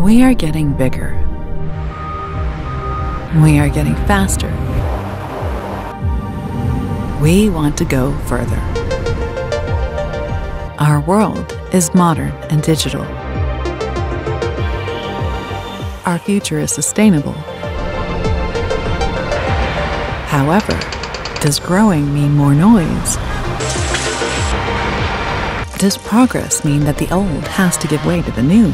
We are getting bigger. We are getting faster. We want to go further. Our world is modern and digital. Our future is sustainable. However, does growing mean more noise? Does progress mean that the old has to give way to the new?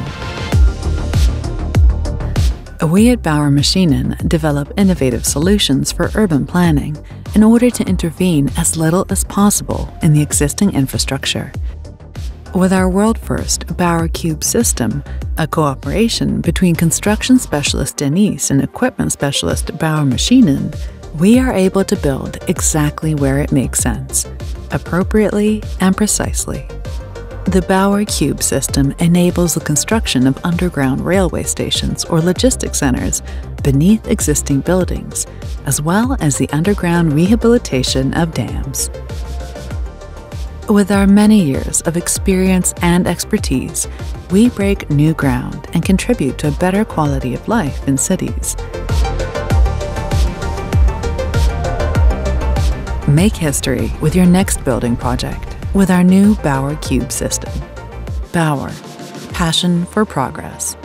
We at BAUER Maschinen develop innovative solutions for urban planning in order to intervene as little as possible in the existing infrastructure. With our world-first BAUER Cube system, a cooperation between construction specialist Denise and equipment specialist BAUER Maschinen, we are able to build exactly where it makes sense, appropriately and precisely. The BAUER Cube system enables the construction of underground railway stations or logistics centers beneath existing buildings, as well as the underground rehabilitation of dams. With our many years of experience and expertise, we break new ground and contribute to a better quality of life in cities. Make history with your next building project with our new BAUER Cube system. BAUER, passion for progress.